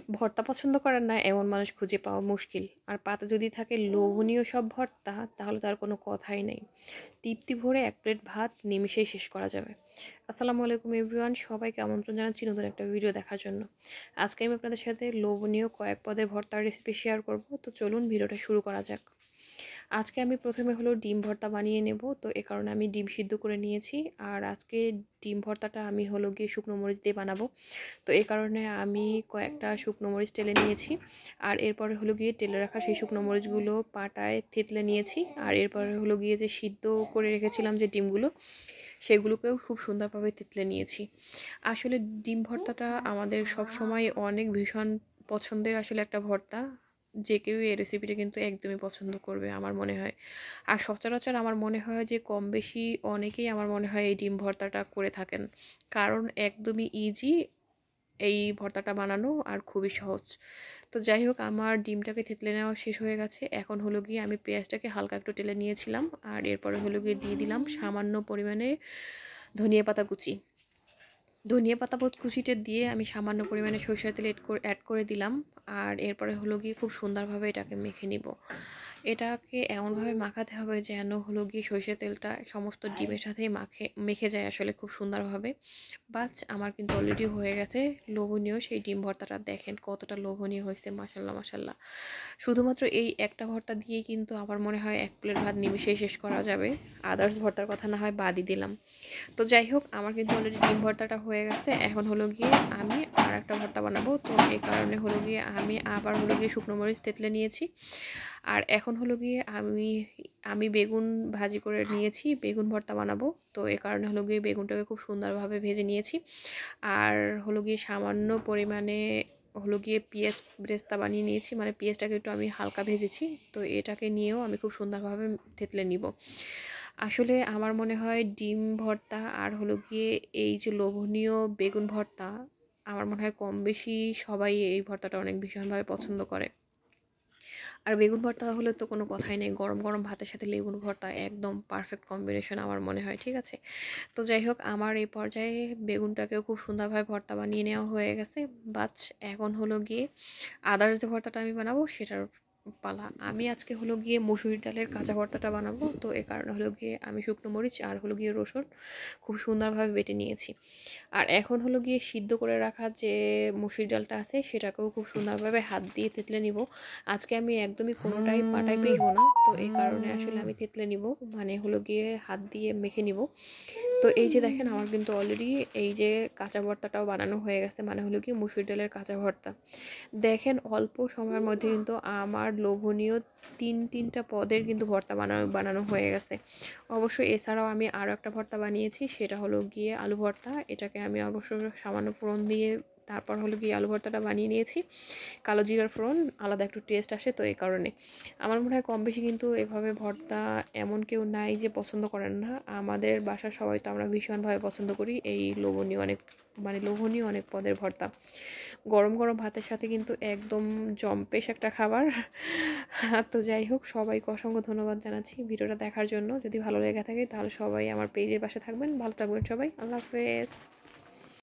ভর্তা পছন্দ করেন না এমন মানুষ খুঁজে পাওয়া মুশকিল। আর পাতে যদি থাকে লোভনীয় সব ভর্তা, তাহলে তার কোনো কথাই নেই। তৃপ্তি ভরে এক প্লেট ভাত নিমিষেই শেষ করা যাবে। আসসালামু আলাইকুম এভরিওয়ান, সবাইকে আমন্ত্রণ জানাচ্ছি নতুন একটা ভিডিও দেখার জন্য। আজকে আমি আপনাদের সাথে লোভনীয় কয়েক পদের ভর্তার রেসিপি শেয়ার করব। তো চলুন ভিডিওটা শুরু করা যাক। আজকে আমি প্রথমে হলো ডিম ভর্তা বানিয়ে নেব, তো এ কারণে আমি ডিম সিদ্ধ করে নিয়েছি। আর আজকে ডিম ভর্তাটা আমি হলো গিয়ে শুকনো মরিচ দিয়ে বানাবো, তো এই কারণে আমি কয়েকটা শুকনো মরিচ টেলে নিয়েছি। আর এরপরে হলো গিয়ে টেলে রাখা সেই শুকনো মরিচগুলো পাটায় থেতলে নিয়েছি। আর এরপরে হলো গিয়ে যে সিদ্ধ করে রেখেছিলাম যে ডিমগুলো, সেগুলোকেও খুব সুন্দরভাবে থেতলে নিয়েছি। আসলে ডিম ভর্তাটা আমাদের সব সময় অনেক ভীষণ পছন্দের আসলে একটা ভর্তা। যে কেউ এই রেসিপিটা কিন্তু একদমই পছন্দ করবে আমার মনে হয়। আর সচরাচর আমার মনে হয় যে কম বেশি অনেকেই আমার মনে হয় এই ডিম ভর্তাটা করে থাকেন, কারণ একদমই ইজি এই ভর্তাটা বানানো আর খুবই সহজ। তো যাই হোক, আমার ডিমটাকে থেতলে নেওয়া শেষ হয়ে গেছে। এখন হলো গিয়ে আমি পেঁয়াজটাকে হালকা একটু টেলে নিয়েছিলাম, আর এরপরে হলো গিয়ে দিয়ে দিলাম সামান্য পরিমাণে ধনিয়া পাতা কুচি। ধনিয়া পাতা কুচিটা দিয়ে আমি সামান্য পরিমাণে সরিষার তেল অ্যাড করে দিলাম। আর এরপরে হলো গিয়ে খুব সুন্দরভাবে এটাকে মেখে নিব। এটাকে এমনভাবে মাখাতে হবে যেন হলো গিয়ে সরিষার তেলটা সমস্ত ডিমের সাথেই মেখে যায় আসলে খুব সুন্দরভাবে। বাস, আমার কিন্তু অলরেডি হয়ে গেছে লোভনীয় সেই ডিম ভর্তাটা। দেখেন কতটা লোভনীয় হয়েছে, মাশাল্লাহ মাশাল্লাহ। শুধুমাত্র এই একটা ভর্তা দিয়েই কিন্তু আমার মনে হয় এক প্লেট ভাত নিমিষেই শেষ করা যাবে। আদার্স ভর্তার কথা না হয় বাদই দিলাম। তো যাই হোক, আমার কিন্তু অলরেডি ডিম ভর্তাটা হয়ে গেছে। এখন হলো গিয়ে আমি আর একটা ভর্তা বানাবো, তো এই কারণে হলো গিয়ে আমি আবার হলো গিয়ে শুকনো মরিচ তেতলে নিয়েছি। আর এখন হলো গিয়ে আমি বেগুন ভাজি করে নিয়েছি, বেগুন ভর্তা বানাবো। তো এই কারণে হলো গিয়ে বেগুনটাকে খুব সুন্দরভাবে ভেজে নিয়েছি। আর হলো গিয়ে সামান্য পরিমাণে হলো গিয়ে পেঁয়াজ ব্রেস্তা বানিয়ে নিয়েছি, মানে পেঁয়াজটাকে একটু আমি হালকা ভেজেছি। তো এটাকে নিয়েও আমি খুব সুন্দরভাবে থেতলে নিব। আসলে আমার মনে হয় ডিম ভর্তা আর হলো গিয়ে এই যে লোভনীয় বেগুন ভর্তা, আমার মনে হয় কম বেশি সবাই এই ভর্তাটা অনেক ভীষণভাবে পছন্দ করে। আর বেগুন ভর্তা হলে তো কোনো কথাই নেই, গরম গরম ভাতের সাথে বেগুন ভর্তা একদম পারফেক্ট কম্বিনেশন আমার মনে হয়, ঠিক আছে। তো যাই হোক, আমার এই পর্যায়ে বেগুনটাকেও খুব সুন্দরভাবে ভর্তা বানিয়ে নেওয়া হয়ে গেছে। বাস, এখন হলো গিয়ে আদার্স যে ভর্তাটা আমি বানাবো সেটার পালা। আমি আজকে হলো গিয়ে মসুর ডালের কাঁচা ভর্তাটা বানাবো, তো এ কারণে হলো গিয়ে আমি শুকনো মরিচ আর হলো গিয়ে রসুন খুব সুন্দরভাবে বেটে নিয়েছি। আর এখন হলো গিয়ে সিদ্ধ করে রাখা যে মসুর ডালটা আছে সেটাকেও খুব সুন্দরভাবে হাত দিয়ে থেতলে নিব। আজকে আমি একদমই কোনোটাই পাটায় পিষবো না, তো এই কারণে আসলে আমি থেতলে নিব, মানে হলো গিয়ে হাত দিয়ে মেখে নিব। তো এই যে দেখেন, আমার কিন্তু অলরেডি এই যে কাঁচা ভর্তাটাও বানানো হয়ে গেছে, মানে হলো কি মসুর ডালের কাঁচা ভর্তা। দেখেন অল্প সময়ের মধ্যে কিন্তু আমার লোভনীয় তিনটা পদের কিন্তু ভর্তা বানানো হয়ে গেছে। অবশ্যই এছাড়াও আমি আরও একটা ভর্তা বানিয়েছি, সেটা হলো গিয়ে আলু ভর্তা। এটাকে আমি অবশ্য সামান্য ফোড়ন দিয়ে তারপর হলো গিয়ে আলু ভর্তাটা বানিয়ে নিয়েছি। কালো জিরার ফোড়ন, আলাদা একটু টেস্ট আসে, তো এই কারণে আমার মনে হয় কম বেশি কিন্তু এভাবে ভর্তা এমন কেউ নাই যে পছন্দ করেন না। আমাদের বাসার সবাই তো আমরা ভীষণভাবে পছন্দ করি এই লোভনীয় অনেক পদের ভর্তা। গরম গরম ভাতের সাথে কিন্তু একদম জম্পেশ একটা খাবার। তো যাই হোক, সবাইকে অসংখ্য ধন্যবাদ জানাচ্ছি ভিডিওটা দেখার জন্য। যদি ভালো লেগে থাকে তাহলে সবাই আমার পেজের পাশে থাকবেন। ভালো থাকবেন সবাই, আল্লাহ হাফেজ।